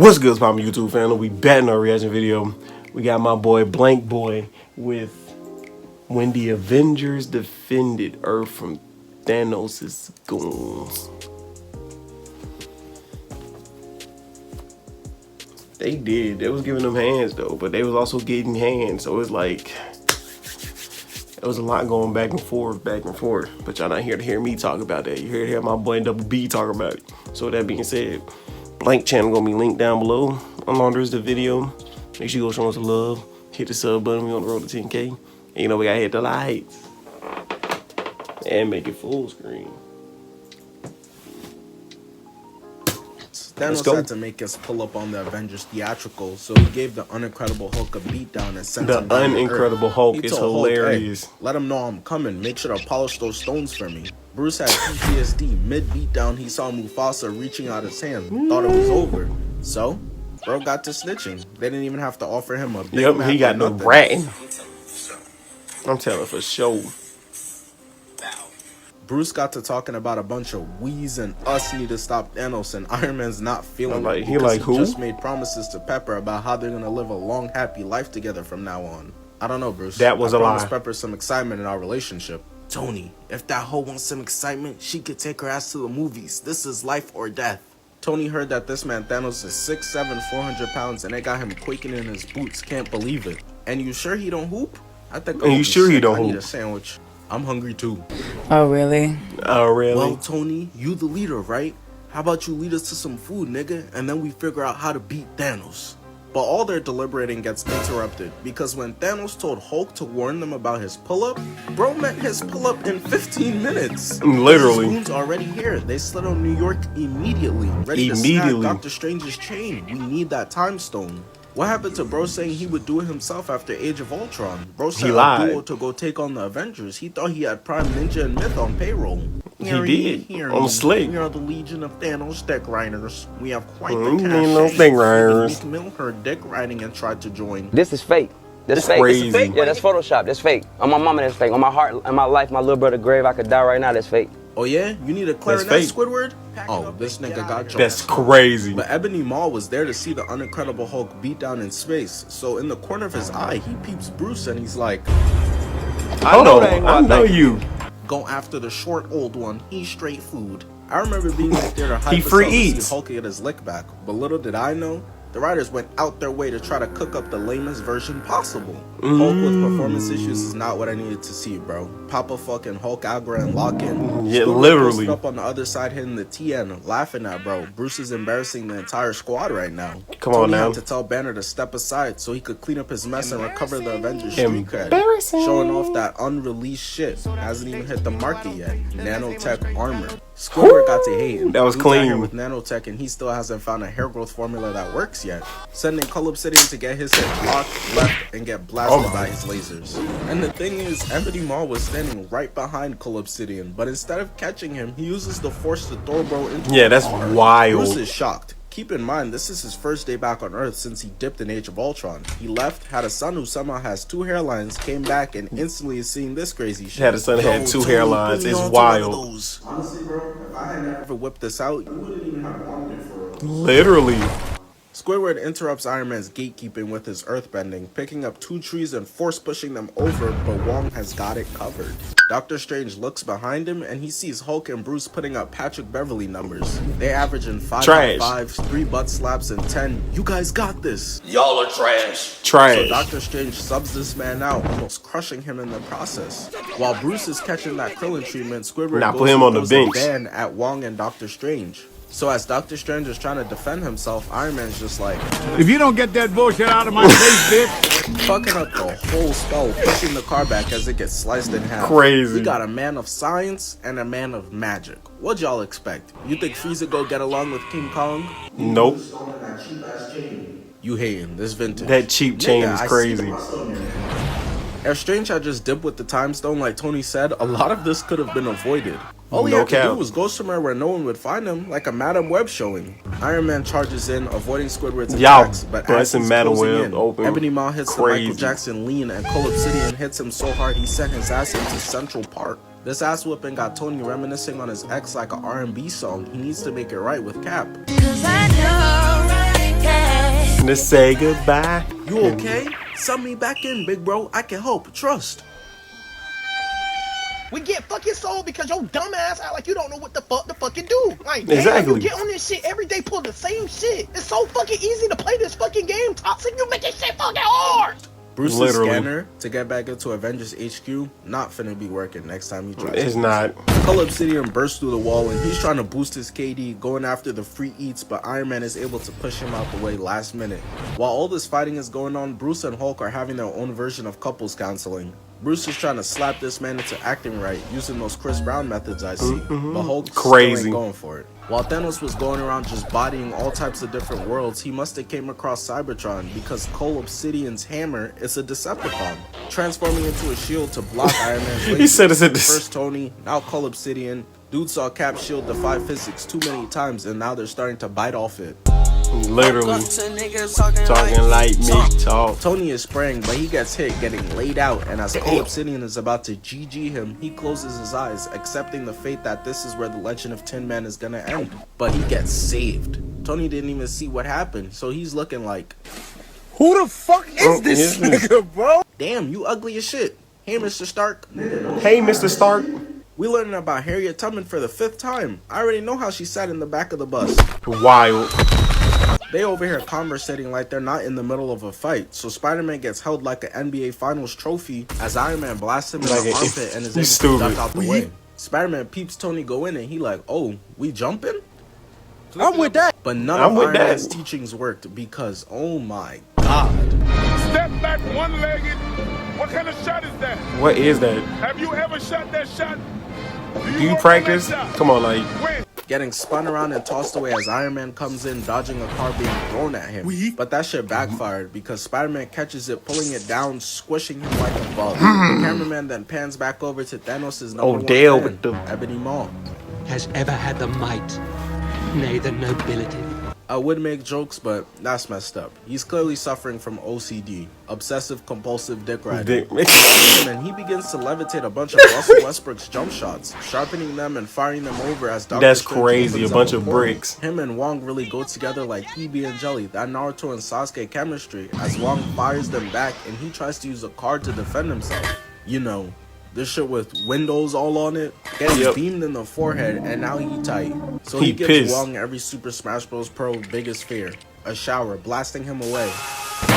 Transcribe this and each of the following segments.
What's good, Papa YouTube family? We back in our reaction video. We got my boy Blank Boy with when the Avengers defended Earth from Thanos' goons. They did. They was giving them hands though, but they was also getting hands. So it's like there was a lot going back and forth. But y'all not here to hear me talk about that. You're here to hear my boy Double B talk about it. So with that being said, Blank channel gonna be linked down below. Under the video. Make sure you go show us some love. Hit the sub button. We on the road to 10K. And you know we gotta hit the lights. And make it full screen. Thanos had to make us pull up on the Avengers theatrical, so he gave the Unincredible Hulk a beatdown and sent him down to Earth. The Unincredible Hulk is hilarious. Hulk, hey, let him know I'm coming. Make sure to polish those stones for me. Bruce had PTSD. Mid-beatdown, he saw Mufasa reaching out his hand. Thought it was over. So, bro got to snitching. They didn't even have to offer him a big he got no ratting. I'm telling for sure. Bruce got to talking about a bunch of we's and us need to stop Thanos, and Iron Man's not feeling it. He who? Just made promises to Pepper about how they're gonna live a long, happy life together from now on. I don't know, Bruce. That was a lie. Pepper some excitement in our relationship. Tony, if that hoe wants some excitement, she could take her ass to the movies. This is life or death. Tony heard that this man Thanos is 6'7", 400 pounds, and it got him quaking in his boots. Can't believe it. And you sure he don't hoop? I think. And you sure he don't hoop? I need a sandwich. I'm hungry too. Oh, really? Oh, really? Well, Tony, you the leader, right? How about you lead us to some food, nigga, and then we figure out how to beat Thanos. But all their deliberating gets interrupted, because when Thanos told Hulk to warn them about his pull-up, bro met his pull-up in 15 minutes. Literally. Goons already here. They slid on New York immediately, ready to snag Doctor Strange's chain. We need that time stone. What happened to bro saying he would do it himself after Age of Ultron? Bro said a duo to go take on the Avengers. He thought he had Prime Ninja and Myth on payroll. He did. On Slate. We are the Legion of Thanos deck riders. We have quite the cash. Deck riders. Mill heard deck riding and tried to join. This is fake. That's fake. Crazy. This is fake. Yeah, that's Photoshop. That's fake. On my mama, that's fake. On my heart, on my life, my little brother grave, I could die right now. That's fake. Oh yeah? You need a clarinet, Squidward? Oh, this nigga got jumped. That's crazy. But Ebony Maw was there to see the Unincredible Hulk beat down in space. So in the corner of his eye, he peeps Bruce and he's like, I know you. Go after the short old one. He's straight food. I remember being right there to hype he free eats. Hulk get his lick back. But little did I know, the writers went out their way to try to cook up the lamest version possible. Hulk with performance issues is not what I needed to see, bro. Papa fucking Hulk Agra and lock in. Yeah, literally. Up on the other side hitting the TN, laughing at bro. Bruce is embarrassing the entire squad right now. Come on now. Had to tell Banner to step aside so he could clean up his mess and recover the Avengers street cred. Showing off that unreleased shit. Hasn't even hit the market yet. Nanotech armor. Squidward got to hate him. That was clean. With nanotech, and he still hasn't found a hair growth formula that works yet. Sending Cull Obsidian to get his head blocked, left, and get blasted by his lasers. And the thing is, Ebony Maw was standing right behind Cull Obsidian, but instead of catching him, he uses the Force to throw bro into that's wild. Bruce is shocked. Keep in mind, this is his first day back on Earth since he dipped in Age of Ultron. He left, had a son who somehow has 2 hairlines, came back, and instantly is seeing this crazy shit. Had a son had 2 hairlines. It's wild. Honestly, bro, if I had never whipped this out, you wouldn't even have wanted it for real. Literally. Squidward interrupts Iron Man's gatekeeping with his earthbending, picking up 2 trees and force pushing them over, but Wong has got it covered. Doctor Strange looks behind him and he sees Hulk and Bruce putting up Patrick Beverly numbers. They average in 5 5s, 3 butt slaps, and 10. You guys got this. Y'all are trash. So Doctor Strange subs this man out, almost crushing him in the process. While Bruce is catching that Krillin treatment, Squidward put him on the bench at Wong and Doctor Strange. So as Doctor Strange is trying to defend himself, Iron Man's just like, if you don't get that bullshit out of my face, bitch. Fucking up the whole spell, pushing the car back as it gets sliced in half. Crazy. We got a man of science and a man of magic. What'd y'all expect? You think Frieza go get along with King Kong? Nope. You hating this vintage. That cheap chain is crazy. If Strange had just dipped with the time stone like Tony said, a lot of this could have been avoided. All he had to do was go somewhere where no one would find him, like a Madam Web showing. Iron Man charges in, avoiding Squidward's attacks, but as he's closing in, Ebony Maw hits the Michael Jackson lean, and Cull Obsidian hits him so hard he sent his ass into Central Park. This ass whipping got Tony reminiscing on his ex like an R&B song. He needs to make it right with Cap. 'Cause I know to say goodbye. You okay? Sub me back in, big bro. I can help. Trust. We get fucking sold because your dumb ass act like you don't know what the fuck to fucking do. Like, Exactly. damn, you get on this shit every day, pull the same shit. It's so fucking easy to play this fucking game, Toxic. You make this shit fucking hard. Bruce's Literally. scanner to get back into Avengers HQ not finna be working next time he tries. It's not. Cull Obsidian bursts through the wall and he's trying to boost his KD, going after the free eats, but Iron Man is able to push him out the way last minute. While all this fighting is going on, Bruce and Hulk are having their own version of couples counseling. Bruce is trying to slap this man into acting right using those Chris Brown methods I see, but Hulk Crazy. still ain't going for it. While Thanos was going around just bodying all types of different worlds, he must have came across Cybertron because Cull Obsidian's hammer is a Decepticon, transforming into a shield to block Iron Man's lasers. He said it's a First Tony, now Cull Obsidian. Dude saw Cap's shield defy physics too many times and now they're starting to bite off it. Literally. Talking like me talk. Tony is spraying, but he gets hit, getting laid out, and as Cull Obsidian is about to GG him, he closes his eyes, accepting the fate that this is where the legend of Tin Man is gonna end. But he gets saved. Tony didn't even see what happened, so he's looking like, Who the fuck is this nigga, bro? damn, you ugly as shit. Hey, Mr. Stark. Hey, Mr. Stark. We learning about Harriet Tubman for the 5th time. I already know how she sat in the back of the bus. Wild. They over here conversating like they're not in the middle of a fight, so Spider-Man gets held like an NBA Finals trophy as Iron Man blasts him in Like the it- armpit and is you able stupid. to duck out the way. Spider-Man peeps Tony go in and he like, oh, we jumping? I'm with that. But none I'm of with Iron that. Man's teachings worked because, oh my god. Step back one-legged. What kind of shot is that? What is that? Have you ever shot that shot? Do you wanna practice? run that shot? Come on, like. When? Getting spun around and tossed away as Iron Man comes in, dodging a car being thrown at him. But that shit backfired because Spider-Man catches it, pulling it down, squishing him like a bug. The cameraman then pans back over to Thanos' number one Dale fan, with the- Ebony Maw. has ever had the might, nay the nobility. I would make jokes, but that's messed up. He's clearly suffering from OCD, obsessive compulsive dick riding. And he begins to levitate a bunch of Russell Westbrook's jump shots, sharpening them and firing them over as Doctor That's Strange crazy, opens a up bunch of portal. bricks. Him and Wong really go together like PB and Jelly, that Naruto and Sasuke chemistry, as Wong fires them back and he tries to use a card to defend himself. You know, this shit with windows all on it, getting beamed in the forehead, and now he tight. So he gives pissed. Wong every Super Smash Bros. Pro biggest fear, a shower, blasting him away.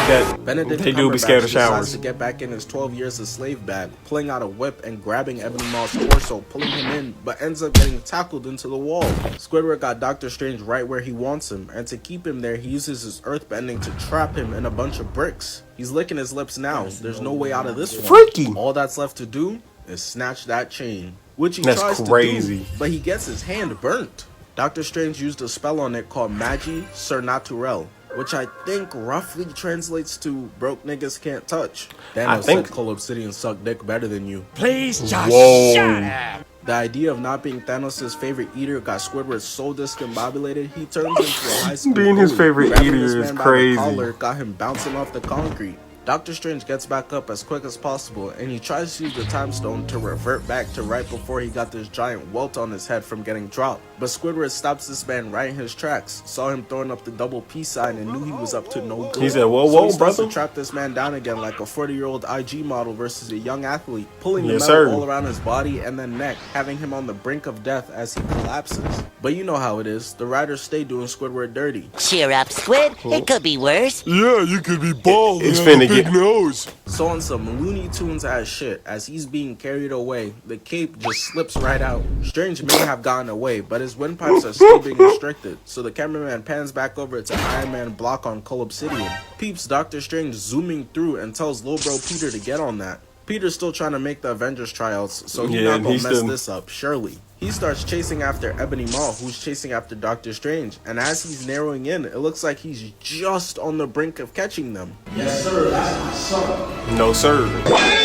That Benedict they do be scared of Cumberbatch decides showers. to get back in his 12 years a slave bag, pulling out a whip and grabbing Ebony Maw's torso, pulling him in, but ends up getting tackled into the wall. Squidward got Doctor Strange right where he wants him, and to keep him there, he uses his earthbending to trap him in a bunch of bricks. He's licking his lips now. There's no way out of this one. Freaky. All that's left to do is snatch that chain, which he That's tries crazy. to do, but he gets his hand burnt. Doctor Strange used a spell on it called Magi Surnaturel, which I think roughly translates to broke niggas can't touch. Thanos think- said Cull Obsidian suck dick better than you. Please just Whoa. shut up. The idea of not being Thanos' favorite eater got Squidward so discombobulated he turns into a high school Being his bully. favorite Grabbing eater this is man by the crazy. collar got him bouncing off the concrete. Doctor Strange gets back up as quick as possible and he tries to use the time stone to revert back to right before he got this giant welt on his head from getting dropped. But Squidward stops this man right in his tracks, saw him throwing up the double peace sign and knew he was up to no good. He said, "Whoa, So whoa, he starts brother." to trap this man down again like a 40-year-old IG model versus a young athlete, pulling the Yes, metal sir. all around his body and then neck, having him on the brink of death as he collapses. But you know how it is, the writers stay doing Squidward dirty. Cheer up, Squid. It could be worse. Yeah, you could be bald. It's and have a finna big get- nose. So on some Looney Tunes ass shit, as he's being carried away, the cape just slips right out. Strange may have gotten away, but his windpipes are still being restricted, so the cameraman pans back over to Iron Man block on Cull Obsidian. Peeps Doctor Strange zooming through and tells Lil Bro Peter to get on that. Peter's still trying to make the Avengers tryouts, so he's Yeah, not and gonna he's mess still- this up, surely. He starts chasing after Ebony Maw, who's chasing after Doctor Strange, and as he's narrowing in, it looks like he's just on the brink of catching them. Yes, sir, that's my son. No, sir.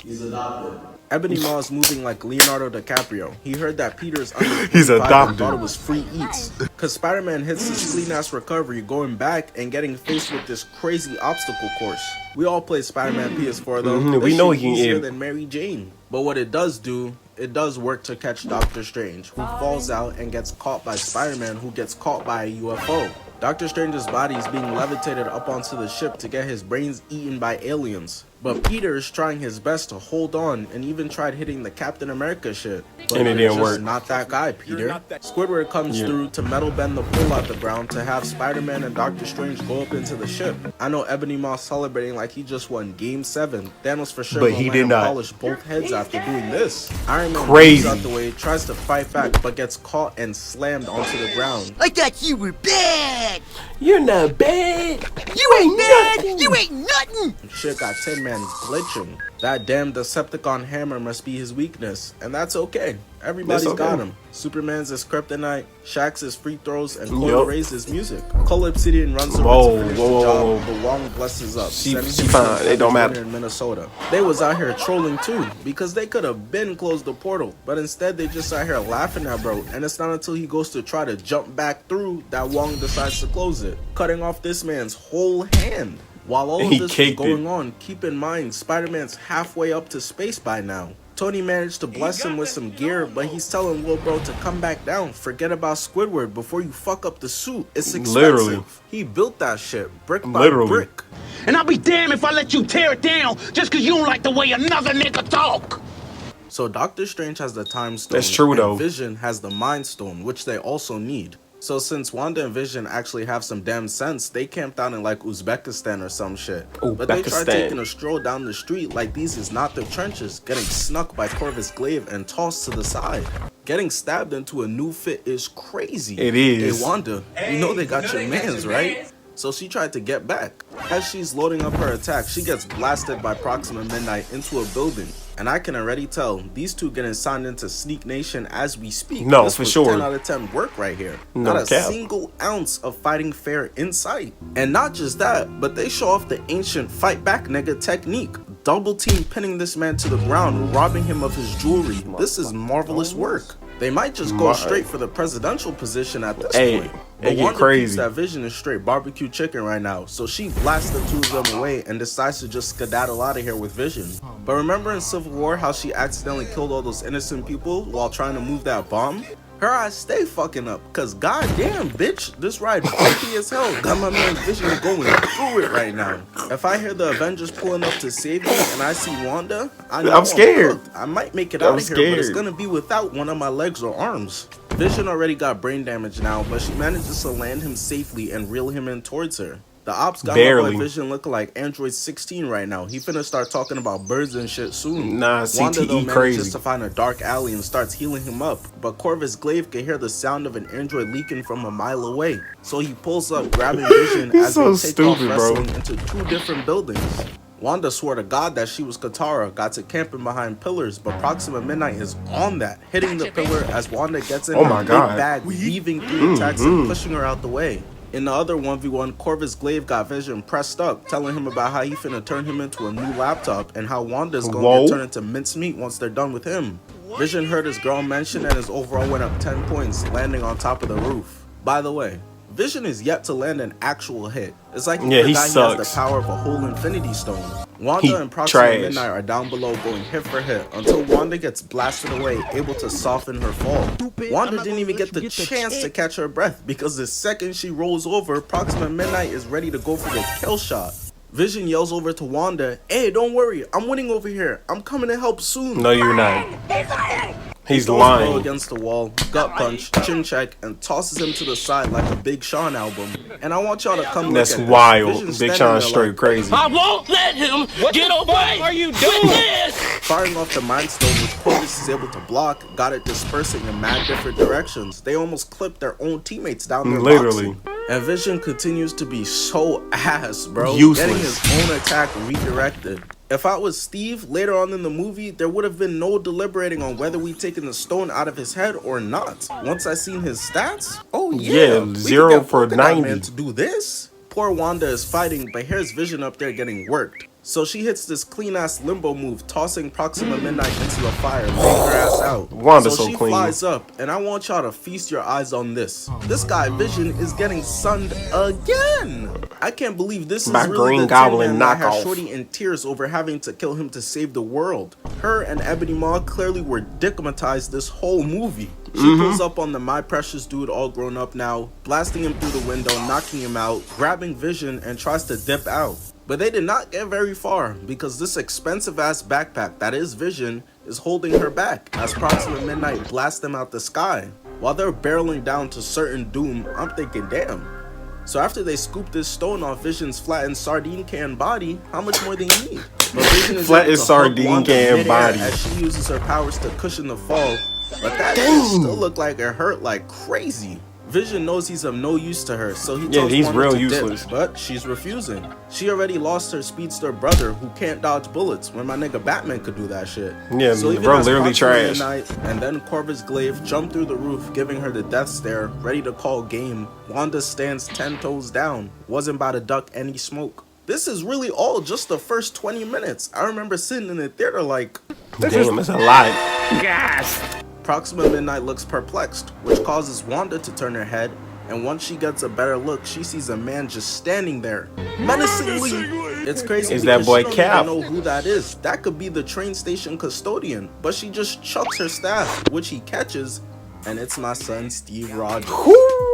He's adopted. Ebony Maw is moving like Leonardo DiCaprio. He heard that Peter's under He's 45 and adopted. thought it was free eats. Cause Spider-Man hits his clean ass recovery, going back and getting faced with this crazy obstacle course. We all play Spider-Man PS4 though. Mhm, This we know shit he can easier eat. than Mary Jane. But what it does do, it does work to catch Doctor Strange, who falls out and gets caught by Spider-Man, who gets caught by a UFO. Doctor Strange's body is being levitated up onto the ship to get his brains eaten by aliens. But Peter is trying his best to hold on and even tried hitting the Captain America shit. But and it you're didn't just work. not that guy, Peter. Squidward comes through to metal bend the pole out the ground to have Spider-Man and Doctor Strange go up into the ship. I know Ebony Maw's celebrating like he just won Game 7. Thanos for sure But he did not. polish both heads after doing this. Iron Man Crazy. moves out the way, tries to fight back, but gets caught and slammed onto the ground. I thought you were bad. You're not bad. You ain't bad. You ain't nothing. Shit got Tin Man glitching. That damn Decepticon hammer must be his weakness, and that's okay. Everybody's got him. Superman's is kryptonite, Shaq's is free throws, and Coil Ray's is music. Cole Obsidian runs over to finish the job, but Wong blesses up. She fine. It don't matter. In Minnesota. They was out here trolling too, because they could have been closed the portal, but instead they just out here laughing at bro, and it's not until he goes to try to jump back through that Wong decides to close it, cutting off this man's whole hand. While all of this is going on, keep in mind Spider-Man's halfway up to space by now. Tony managed to bless him with some gear, but he's telling Lil Bro to come back down. Forget about Squidward before you fuck up the suit. It's expensive. Literally. He built that shit brick by brick. And I'll be damned if I let you tear it down just because you don't like the way another nigga talk. So Doctor Strange has the Time Stone. That's true, though. Vision has the Mind Stone, which they also need. So since Wanda and Vision actually have some damn sense, they camped out in like Uzbekistan or some shit. But they tried taking a stroll down the street like these is not their trenches, getting snuck by Corvus Glaive and tossed to the side. Getting stabbed into a new fit is crazy. It is. Hey Wanda, you know they got your mans, right? So she tried to get back. As she's loading up her attack, she gets blasted by Proxima Midnight into a building. And I can already tell, these two getting signed into Sneak Nation as we speak. No, this for was sure. 10 out of 10 work right here. No Not a cap. single ounce of fighting fair in sight. And not just that, but they show off the ancient fight back nigga technique. Double team pinning this man to the ground, robbing him of his jewelry. This is marvelous work. They might just go straight for the presidential position at this point. But Wanda keeps that Vision is straight barbecue chicken right now, so she blasts the two of them away and decides to just skedaddle out of here with Vision. But remember in Civil War how she accidentally killed all those innocent people while trying to move that bomb? Her eyes stay fucking up, cause goddamn bitch, this ride funky as hell. Got my man Vision going through it right now. If I hear the Avengers pulling up to save me and I see Wanda, I know I'm scared. I might make it out of here, but it's gonna be without one of my legs or arms. Vision already got brain damage now, but she manages to land him safely and reel him in towards her. The ops got my boy Vision looking like Android 16 right now. He finna start talking about birds and shit soon. Nah, Wanda though CTE manages crazy. to find a dark alley and starts healing him up. But Corvus Glaive can hear the sound of an android leaking from a mile away. So he pulls up, grabbing Vision as they take off wrestling into two different buildings. Wanda swore to God that she was Katara, got to camping behind pillars, but Proxima Midnight is on that, hitting the pillar as Wanda gets in her big bag, weaving through attacks and pushing her out the way. In the other 1v1, Corvus Glaive got Vision pressed up, telling him about how he finna turn him into a new laptop and how Wanda's gonna get turned into mincemeat once they're done with him. Vision heard his girl mention and his overall went up 10 points, landing on top of the roof. By the way, Vision is yet to land an actual hit. It's like he forgot he has the power of a whole Infinity Stone. Wanda and Proxima Midnight are down below going hit for hit until Wanda gets blasted away, able to soften her fall. Wanda didn't even get the chance to catch her breath because the second she rolls over, Proxima Midnight is ready to go for the kill shot. Vision yells over to Wanda, "Hey, don't worry, I'm winning over here. I'm coming to help soon." No, you're not. He's lying. Against the wall, gut punch, chin check, and tosses him to the side like a Big Sean album. And I want y'all to come look at this. That's wild. Big Sean straight crazy. I won't let him get away. What are you doing? This? Firing off the Mind Stone, which Corvus is able to block, got it dispersing in mad different directions. They almost clipped their own teammates down their literally. And Vision continues to be so ass, bro. Useless. Getting his own attack redirected. If I was Steve, later on in the movie, there would have been no deliberating on whether we taken the stone out of his head or not. Once I seen his stats, oh yeah, 0 for 90 man to do this. Poor Wanda is fighting, but here's Vision up there getting worked. So she hits this clean-ass limbo move, tossing Proxima Midnight into the fire, laying her ass out. Wanda's so so she clean. flies up, and I want y'all to feast your eyes on this. This guy, Vision, is getting sunned again! I can't believe this is By really Green the Goblin Tin Man that had knockoff. Shorty in tears over having to kill him to save the world. Her and Ebony Maw clearly were digmatized this whole movie. She pulls up on the My Precious dude all grown up now, blasting him through the window, knocking him out, grabbing Vision, and tries to dip out. But they did not get very far, because this expensive ass backpack that is Vision is holding her back as Proxima Midnight blasts them out the sky. While they're barreling down to certain doom, I'm thinking, damn. So after they scoop this stone off Vision's flattened sardine can body, how much more they need? But Vision is Flattened able to sardine hook Wanda can midair body. as she uses her powers to cushion the fall. But that shit still looked like it hurt like crazy. Vision knows he's of no use to her, so he tells he's Wanda real to useless. dip, but she's refusing. She already lost her speedster brother who can't dodge bullets when my nigga Batman could do that shit. Yeah, so even bro, as literally Proxima trash. Midnight and then Corvus Glaive jump through the roof, giving her the death stare, ready to call game, Wanda stands 10 toes down, wasn't about to duck any smoke. This is really all just the first 20 minutes. I remember sitting in the theater like, Damn, that's a lot. Proxima Midnight looks perplexed, which causes Wanda to turn her head, and once she gets a better look, she sees a man just standing there, menacingly. It's crazy Is that because boy she don't Cap? even know who that is. That could be the train station custodian, but she just chucks her staff, which he catches, and it's my son Steve Rogers.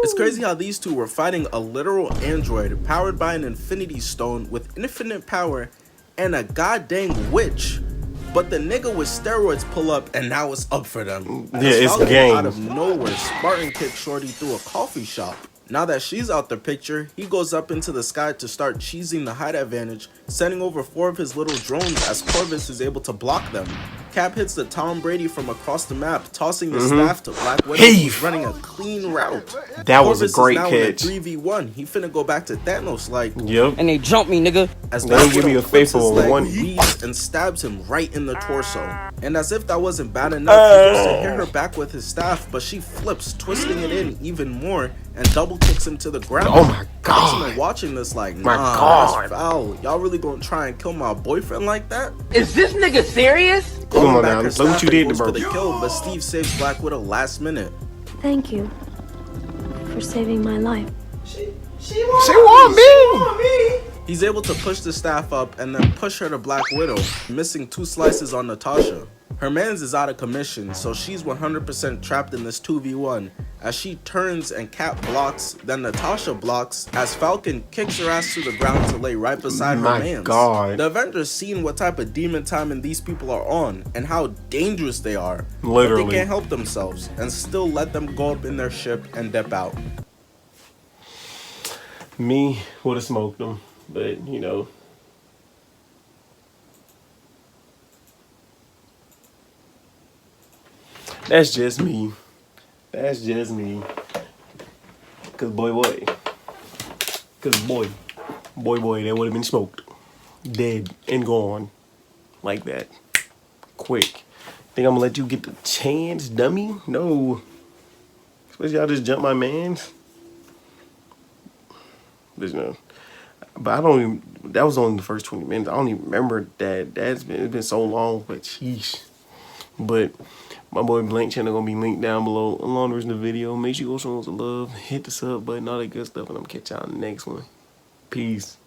It's crazy how these two were fighting a literal android powered by an infinity stone with infinite power and a goddamn witch. But the nigga with steroids pull up and now it's up for them. Yeah, it's Falcon game. out of nowhere, Spartan kicked Shorty through a coffee shop. Now that she's out the picture, he goes up into the sky to start cheesing the height advantage, sending over 4 of his little drones as Corvus is able to block them. Cap hits the Tom Brady from across the map, tossing the staff to Black Widow, who's running a clean route. That was a great Corvus is catch. now in a 3v1. He finna go back to Thanos like, Yep. And they jumped me, nigga. as They Black don't give Widow me a flips faithful his leg, one. weaves and stabs him right in the torso. And as if that wasn't bad enough, he goes to hit her back with his staff, but she flips, twisting it in even more, and double kicks him to the ground. Oh my god. Proxima watching this like, My nah, God. that's foul. Y'all really gonna try and kill my boyfriend like that? Is this nigga serious? Come Calling on back now, her look what staff you and did to goes for bro. the kill, but Steve saves Black Widow last minute. Thank you for saving my life. She want me. He's able to push the staff up and then push her to Black Widow, missing 2 slices on Natasha. Her mans is out of commission, so she's 100% trapped in this 2v1. As she turns and Cap blocks, then Natasha blocks, as Falcon kicks her ass to the ground to lay right beside her My mans. God. The Avengers seen what type of demon timing these people are on, and how dangerous they are. But Literally. they can't help themselves, and still let them go up in their ship and dip out. Me would have smoked them, but you know. That's just me. That's just me. Cause boy, they would have been smoked, dead and gone, like that, quick. Think I'm gonna let you get the chance, dummy? No. Especially y'all just jump my mans. But, you know, but I don't even. That was only the first 20 minutes. I don't even remember that. It's been so long. But sheesh. But my boy Blank channel gonna be linked down below along the rest of the video. Make sure you go show us some love, hit the sub button, all that good stuff, and I'm gonna catch y'all in the next one. Peace.